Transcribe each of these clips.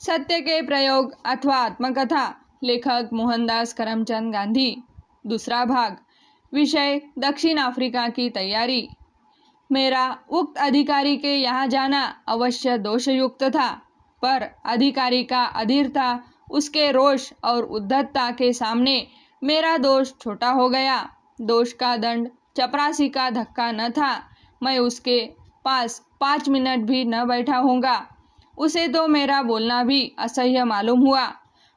सत्य के प्रयोग अथवा आत्मकथा, लेखक मोहनदास करमचंद गांधी। दूसरा भाग। विषय दक्षिण अफ्रीका की तैयारी। मेरा उक्त अधिकारी के यहाँ जाना अवश्य दोषयुक्त था, पर अधिकारी का अधीर था, उसके रोष और उद्धतता के सामने मेरा दोष छोटा हो गया। दोष का दंड चपरासी का धक्का न था। मैं उसके पास 5 मिनट भी न बैठा होऊंगा। उसे तो मेरा बोलना भी असह्य मालूम हुआ।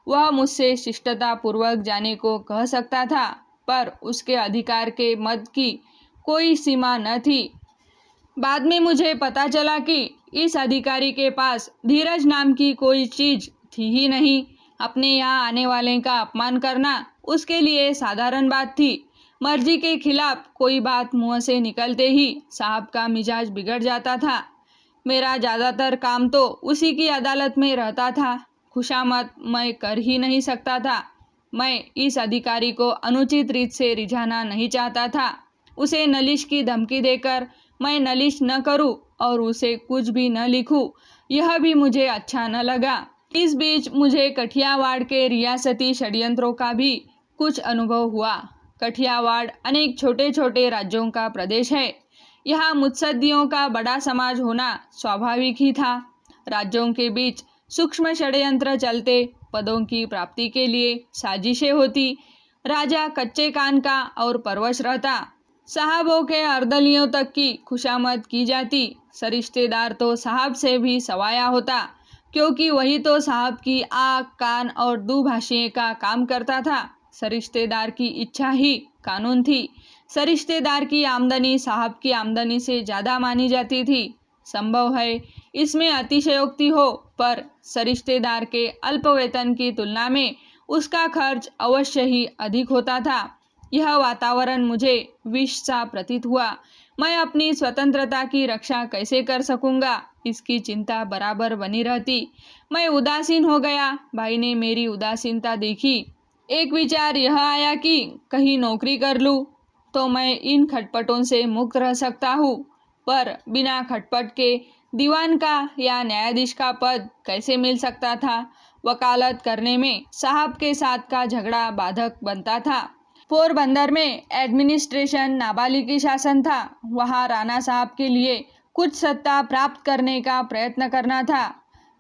वह मुझसे शिष्टतापूर्वक जाने को कह सकता था, पर उसके अधिकार के मद की कोई सीमा न थी। बाद में मुझे पता चला कि इस अधिकारी के पास धीरज नाम की कोई चीज थी ही नहीं। अपने यहाँ आने वाले का अपमान करना उसके लिए साधारण बात थी। मर्जी के खिलाफ कोई बात मुंह से निकलते ही साहब का मिजाज बिगड़ जाता था। मेरा ज़्यादातर काम तो उसी की अदालत में रहता था। खुशामद मैं कर ही नहीं सकता था। मैं इस अधिकारी को अनुचित रीत से रिझाना नहीं चाहता था। उसे नलिश की धमकी देकर मैं नलिश न करूं और उसे कुछ भी न लिखूं, यह भी मुझे अच्छा न लगा। इस बीच मुझे कठियावाड़ के रियासती षड्यंत्रों का भी कुछ अनुभव हुआ। कठियावाड़ अनेक छोटे छोटे राज्यों का प्रदेश है। यहाँ मुत्सद्दियों का बड़ा समाज होना स्वाभाविक ही था। राज्यों के बीच सूक्ष्म षड्यंत्र चलते, पदों की प्राप्ति के लिए साजिशें होती। राजा कच्चे कान का और परवश रहता। साहबों के अर्दलियों तक की खुशामद की जाती। सरिश्तेदार तो साहब से भी सवाया होता, क्योंकि वही तो साहब की आँख कान और दुभाषिए का काम करता था। सरिश्तेदार की इच्छा ही कानून थी। सरिश्तेदार की आमदनी साहब की आमदनी से ज़्यादा मानी जाती थी। संभव है इसमें अतिशयोक्ति हो, पर सरिश्तेदार के अल्प वेतन की तुलना में उसका खर्च अवश्य ही अधिक होता था। यह वातावरण मुझे विष सा प्रतीत हुआ। मैं अपनी स्वतंत्रता की रक्षा कैसे कर सकूंगा, इसकी चिंता बराबर बनी रहती। मैं उदासीन हो गया। भाई ने मेरी उदासीनता देखी। एक विचार यह आया कि कहीं नौकरी कर लूँ तो मैं इन खटपटों से मुक्त रह सकता हूँ, पर बिना खटपट के दीवान का या न्यायाधीश का पद कैसे मिल सकता था। वकालत करने में साहब के साथ का झगड़ा बाधक बनता था। पोरबंदर में एडमिनिस्ट्रेशन नाबालिगी शासन था। वहाँ राणा साहब के लिए कुछ सत्ता प्राप्त करने का प्रयत्न करना था।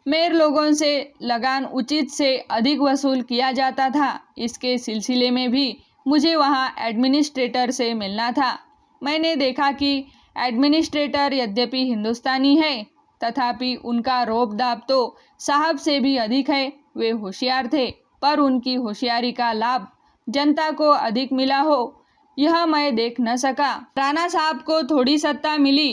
मेर लोगों से लगान उचित से अधिक वसूल किया जाता था। इसके सिलसिले में भी मुझे वहाँ एडमिनिस्ट्रेटर से मिलना था। मैंने देखा कि एडमिनिस्ट्रेटर यद्यपि हिंदुस्तानी है, तथापि उनका रौब दाब तो साहब से भी अधिक है। वे होशियार थे, पर उनकी होशियारी का लाभ जनता को अधिक मिला हो, यह मैं देख न सका। राणा साहब को थोड़ी सत्ता मिली,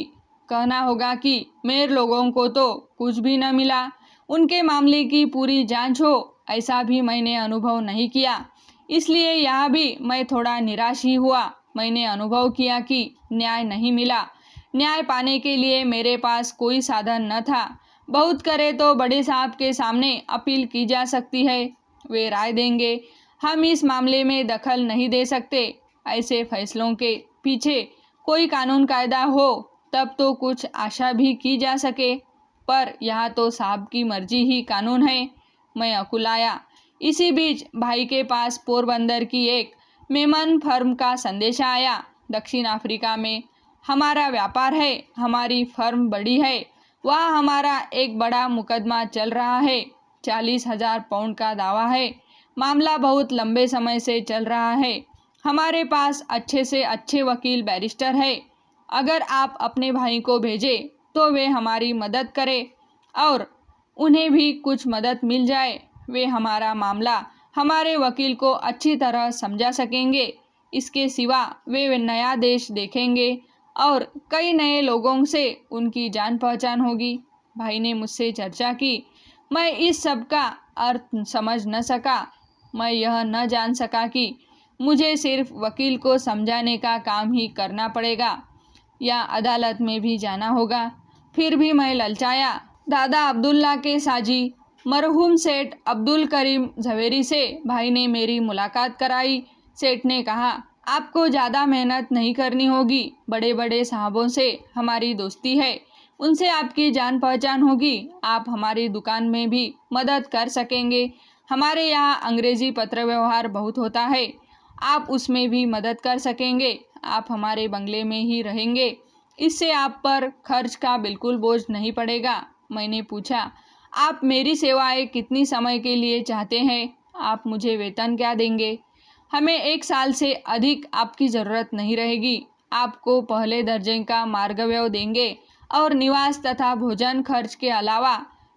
कहना होगा कि मेर लोगों को तो कुछ भी न मिला। उनके मामले की पूरी जांच हो, ऐसा भी मैंने अनुभव नहीं किया। इसलिए यहाँ भी मैं थोड़ा निराश ही हुआ। मैंने अनुभव किया कि न्याय नहीं मिला। न्याय पाने के लिए मेरे पास कोई साधन न था। बहुत करे तो बड़े साहब के सामने अपील की जा सकती है, वे राय देंगे। हम इस मामले में दखल नहीं दे सकते। ऐसे फैसलों के पीछे कोई कानून कायदा हो, तब तो कुछ आशा भी की जा सके, पर यहाँ तो साहब की मर्जी ही कानून है। मैं अकुलाया। इसी बीच भाई के पास पोरबंदर की एक मेमन फर्म का संदेशा आया। दक्षिण अफ्रीका में हमारा व्यापार है, हमारी फर्म बड़ी है, वहाँ हमारा एक बड़ा मुकदमा चल रहा है। 40,000 पाउंड का दावा है। मामला बहुत लंबे समय से चल रहा है। हमारे पास अच्छे से अच्छे वकील बैरिस्टर है। अगर आप अपने भाई को भेजें तो वे हमारी मदद करें और उन्हें भी कुछ मदद मिल जाए। वे हमारा मामला हमारे वकील को अच्छी तरह समझा सकेंगे। इसके सिवा वे नया देश देखेंगे और कई नए लोगों से उनकी जान पहचान होगी। भाई ने मुझसे चर्चा की। मैं इस सब का अर्थ समझ न सका। मैं यह न जान सका कि मुझे सिर्फ वकील को समझाने का काम ही करना पड़ेगा या अदालत में भी जाना होगा। फिर भी मैं ललचाया। दादा अब्दुल्ला के साजी मरहूम सेठ अब्दुल करीम झवेरी से भाई ने मेरी मुलाकात कराई। सेठ ने कहा, आपको ज़्यादा मेहनत नहीं करनी होगी। बड़े बड़े साहबों से हमारी दोस्ती है। उनसे आपकी जान पहचान होगी। आप हमारी दुकान में भी मदद कर सकेंगे। हमारे यहाँ अंग्रेजी पत्र व्यवहार बहुत होता है, आप उसमें भी मदद कर सकेंगे। आप हमारे बंगले में ही रहेंगे, इससे आप पर खर्च का बिल्कुल बोझ नहीं पड़ेगा। मैंने पूछा, आप मेरी सेवाएं कितनी समय के लिए चाहते हैं? आप मुझे वेतन क्या देंगे? हमें 1 साल से अधिक आपकी ज़रूरत नहीं रहेगी। आपको पहले दर्जे का मार्गव्य देंगे और निवास तथा भोजन खर्च के अलावा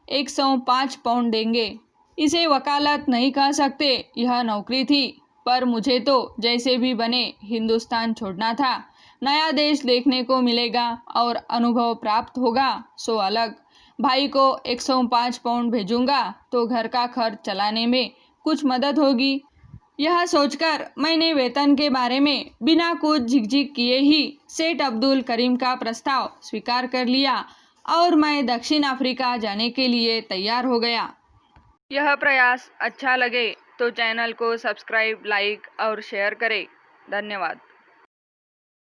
105 पाउंड देंगे। इसे वकालत नहीं कह सकते, यह नौकरी थी, पर मुझे तो जैसे भी बने हिंदुस्तान छोड़ना था। नया देश देखने को मिलेगा और अनुभव प्राप्त होगा, सो अलग। भाई को 105 पाउंड भेजूंगा तो घर का खर्च चलाने में कुछ मदद होगी। यह सोचकर मैंने वेतन के बारे में बिना कुछ झिकझिक किए ही सेठ अब्दुल करीम का प्रस्ताव स्वीकार कर लिया और मैं दक्षिण अफ्रीका जाने के लिए तैयार हो गया। यह प्रयास अच्छा लगे तो चैनल को सब्सक्राइब, लाइक और शेयर करें। धन्यवाद।